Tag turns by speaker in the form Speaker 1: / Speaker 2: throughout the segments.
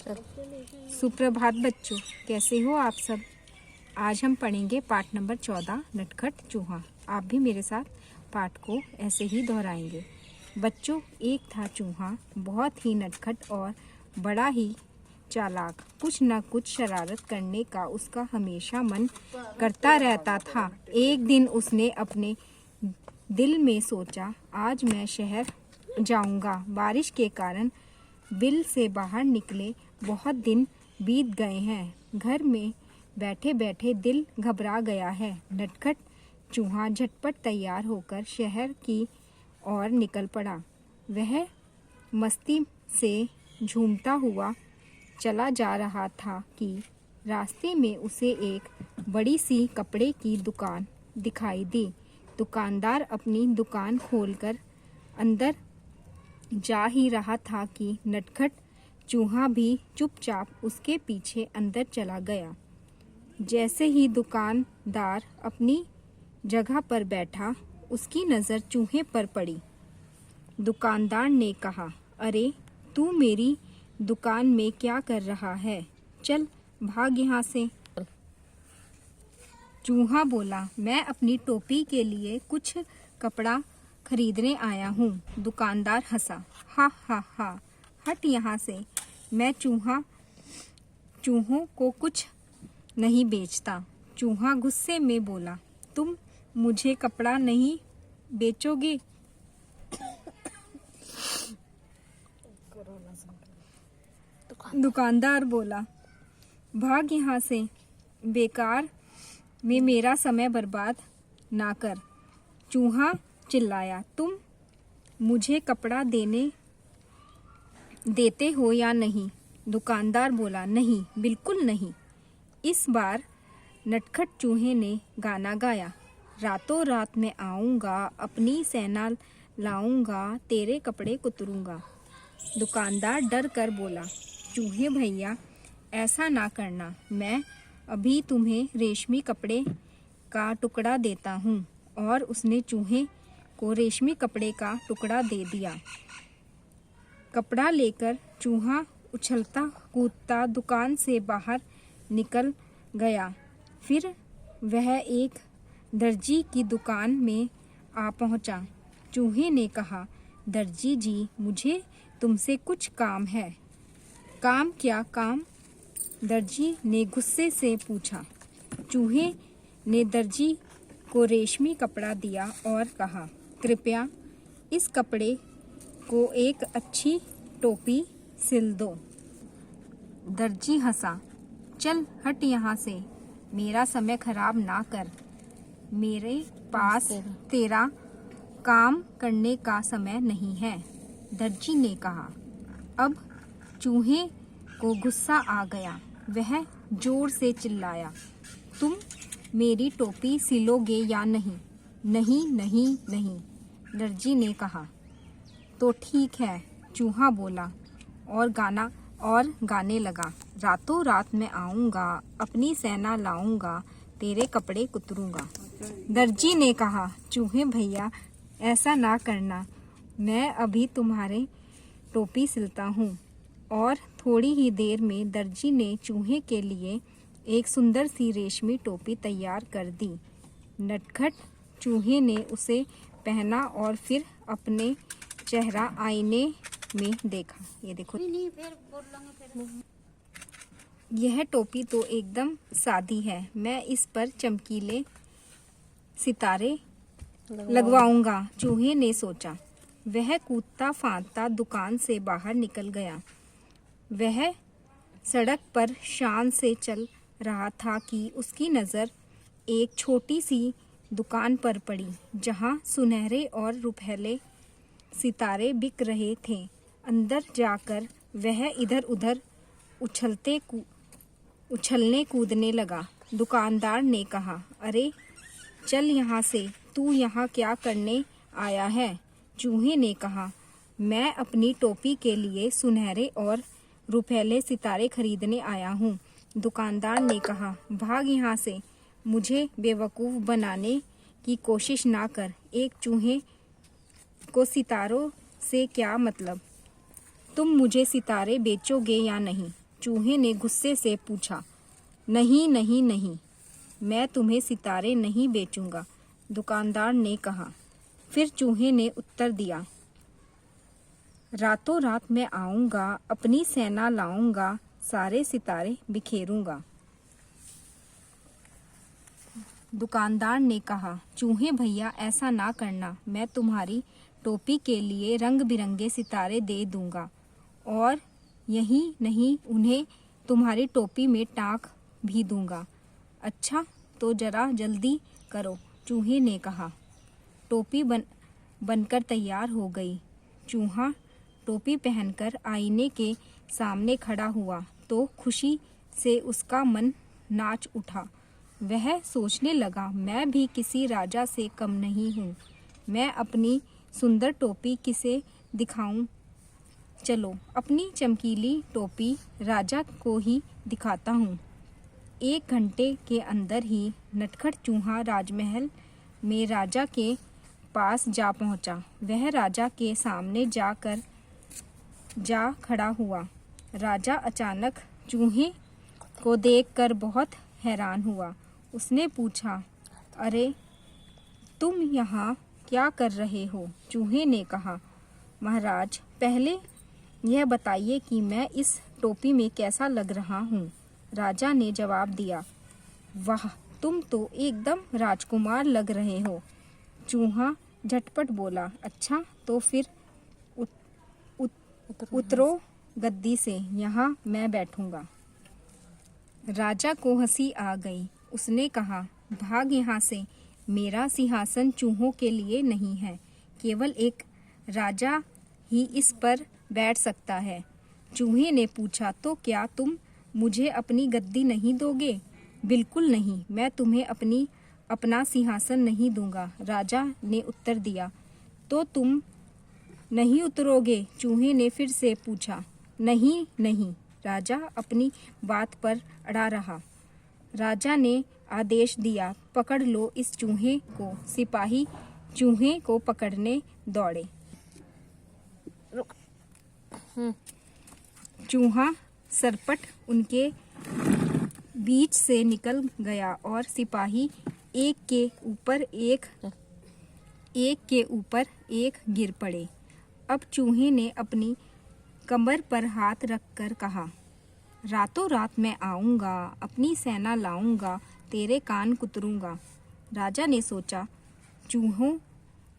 Speaker 1: सुप्रभात बच्चों, कैसे हो आप सब। आज हम पढ़ेंगे पाठ नंबर 14 नटखट चूहा। आप भी मेरे साथ पाठ को ऐसे ही दोहराएंगे। बच्चों, एक था चूहा, बहुत ही नटखट और बड़ा ही चालाक। कुछ न कुछ शरारत करने का उसका हमेशा मन करता रहता था। एक दिन उसने अपने दिल में सोचा, आज मैं शहर जाऊंगा। बारिश के कारण बिल से बाहर निकले बहुत दिन बीत गए हैं। घर में बैठे बैठे दिल घबरा गया है। नटखट चूहा झटपट तैयार होकर शहर की ओर निकल पड़ा। वह मस्ती से झूमता हुआ चला जा रहा था कि रास्ते में उसे एक बड़ी सी कपड़े की दुकान दिखाई दी। दुकानदार अपनी दुकान खोलकर अंदर जा ही रहा था कि नटखट चूहा भी चुपचाप उसके पीछे अंदर चला गया। जैसे ही दुकानदार अपनी जगह पर बैठा, उसकी नज़र चूहे पर पड़ी। दुकानदार ने कहा, अरे तू मेरी दुकान में क्या कर रहा है? चल भाग यहाँ से। चूहा बोला, मैं अपनी टोपी के लिए कुछ कपड़ा खरीदने आया हूँ। दुकानदार हंसा, हा हा हा, हट यहाँ से। मैं चूहों को कुछ नहीं बेचता। चूहा गुस्से में बोला, तुम मुझे कपड़ा नहीं बेचोगे? दुकानदार बोला, भाग यहाँ से, बेकार में मेरा समय बर्बाद ना कर। चूहा चिल्लाया, तुम मुझे कपड़ा देते हो या नहीं? दुकानदार बोला, नहीं, बिल्कुल नहीं। इस बार नटखट चूहे ने गाना गाया, रातों रात मैं आऊँगा, अपनी सेना लाऊंगा, तेरे कपड़े कुतरूंगा। दुकानदार डर कर बोला, चूहे भैया ऐसा ना करना, मैं अभी तुम्हें रेशमी कपड़े का टुकड़ा देता हूँ। और उसने चूहे को रेशमी कपड़े का टुकड़ा दे दिया। कपड़ा लेकर चूहा उछलता कूदता दुकान से बाहर निकल गया। फिर वह एक दर्जी की दुकान में आ पहुंचा। चूहे ने कहा, दर्जी जी, मुझे तुमसे कुछ काम है। काम? क्या काम? दर्जी ने गुस्से से पूछा। चूहे ने दर्जी को रेशमी कपड़ा दिया और कहा, कृपया इस कपड़े को एक अच्छी टोपी सिल दो। दर्जी हंसा, चल हट यहाँ से, मेरा समय खराब ना कर। मेरे पास तेरा काम करने का समय नहीं है। दर्जी ने कहा। अब चूहे को गुस्सा आ गया। वह जोर से चिल्लाया, तुम मेरी टोपी सिलोगे या नहीं? नहीं नहीं नहीं, दर्जी ने कहा। तो ठीक है, चूहा बोला और गाने लगा, रातों रात मैं आऊँगा, अपनी सेना लाऊंगा, तेरे कपड़े कुतरूंगा। दर्जी ने कहा, चूहे भैया ऐसा ना करना, मैं अभी तुम्हारे टोपी सिलता हूँ। और थोड़ी ही देर में दर्जी ने चूहे के लिए एक सुंदर सी रेशमी टोपी तैयार कर दी। नटखट चूहे ने उसे पहना और फिर अपने चेहरा आईने में देखा। ये देखो, यह टोपी तो एकदम सादी है, मैं इस पर चमकीले सितारे लगवाऊंगा, चूहे ने सोचा। वह कूदता फांदता दुकान से बाहर निकल गया। वह सड़क पर शान से चल रहा था कि उसकी नज़र एक छोटी सी दुकान पर पड़ी, जहां सुनहरे और रुपहले सितारे बिक रहे थे। अंदर जाकर वह इधर उधर उछलने कूदने लगा। दुकानदार ने कहा, अरे चल यहाँ से, तू यहाँ क्या करने आया है? चूहे ने कहा, मैं अपनी टोपी के लिए सुनहरे और रुपहले सितारे खरीदने आया हूँ। दुकानदार ने कहा, भाग यहाँ से, मुझे बेवकूफ़ बनाने की कोशिश ना कर। एक चूहे को सितारों से क्या मतलब? तुम मुझे सितारे बेचोगे या नहीं? चूहे ने गुस्से से पूछा, नहीं नहीं नहीं, मैं तुम्हें सितारे नहीं बेचूंगा, दुकानदार ने कहा। फिर चूहे ने उत्तर दिया, रातों रात मैं आऊंगा, अपनी सेना लाऊंगा, सारे सितारे बिखेरूंगा। दुकानदार ने कहा, चूहे भैया ऐसा ना करना, मैं तुम्हारी टोपी के लिए रंग बिरंगे सितारे दे दूंगा और यही नहीं उन्हें तुम्हारी टोपी में टाँक भी दूंगा। अच्छा तो जरा जल्दी करो, चूहे ने कहा। टोपी बनकर तैयार हो गई। चूहा टोपी पहनकर आईने के सामने खड़ा हुआ तो खुशी से उसका मन नाच उठा। वह सोचने लगा, मैं भी किसी राजा से कम नहीं हूँ, मैं अपनी सुंदर टोपी किसे दिखाऊं? चलो अपनी चमकीली टोपी राजा को ही दिखाता हूँ। 1 घंटे के अंदर ही नटखट चूहा राजमहल में राजा के पास जा पहुँचा। वह राजा के सामने जा खड़ा हुआ। राजा अचानक चूहे को देखकर बहुत हैरान हुआ। उसने पूछा, अरे तुम यहाँ क्या कर रहे हो? चूहे ने कहा, महाराज पहले यह बताइए कि मैं इस टोपी में कैसा लग रहा हूँ। राजा ने जवाब दिया, वाह तुम तो एकदम राजकुमार लग रहे हो। चूहा झटपट बोला, अच्छा तो फिर उतरो गद्दी से, यहाँ मैं बैठूंगा। राजा को हंसी आ गई। उसने कहा, भाग यहाँ से, मेरा सिंहासन चूहों के लिए नहीं है, केवल एक राजा ही इस पर बैठ सकता है। चूहे ने पूछा, तो क्या तुम मुझे अपनी गद्दी नहीं दोगे? बिल्कुल नहीं, मैं तुम्हें अपना सिंहासन नहीं दूंगा। राजा ने उत्तर दिया, तो तुम नहीं उतरोगे? चूहे ने फिर से पूछा। नहीं नहीं, राजा अपनी बात पर अड़ा रहा। राजा ने आदेश दिया, पकड़ लो इस चूहे को। सिपाही चूहे को पकड़ने दौड़े। चूहा सरपट उनके बीच से निकल गया और सिपाही एक के ऊपर एक गिर पड़े। अब चूहे ने अपनी कमर पर हाथ रखकर कहा, रातों रात मैं आऊंगा, अपनी सेना लाऊंगा, तेरे कान कुतरूंगा। राजा ने सोचा, चूहों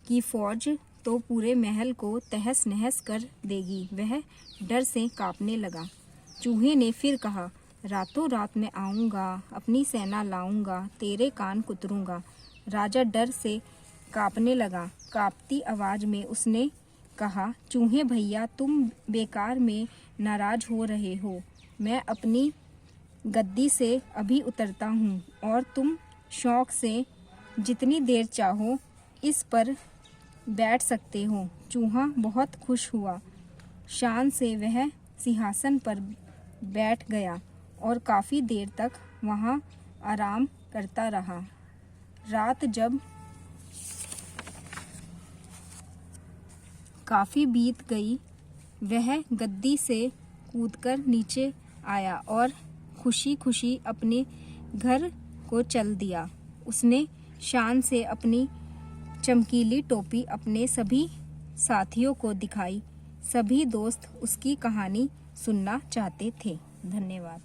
Speaker 1: की फौज तो पूरे महल को तहस नहस कर देगी। वह डर से कांपने लगा। चूहे ने फिर कहा, रातों रात मैं आऊंगा, अपनी सेना लाऊंगा, तेरे कान कुतरूंगा। राजा डर से कांपने लगा। कांपती आवाज में उसने कहा, चूहे भैया तुम बेकार में नाराज हो रहे हो। मैं अपनी गद्दी से अभी उतरता हूँ और तुम शौक से जितनी देर चाहो इस पर बैठ सकते हो। चूहा बहुत खुश हुआ। शान से वह सिंहासन पर बैठ गया और काफ़ी देर तक वहाँ आराम करता रहा। रात जब काफ़ी बीत गई, वह गद्दी से कूदकर नीचे आया और खुशी खुशी अपने घर को चल दिया। उसने शान से अपनी चमकीली टोपी अपने सभी साथियों को दिखाई। सभी दोस्त उसकी कहानी सुनना चाहते थे। धन्यवाद।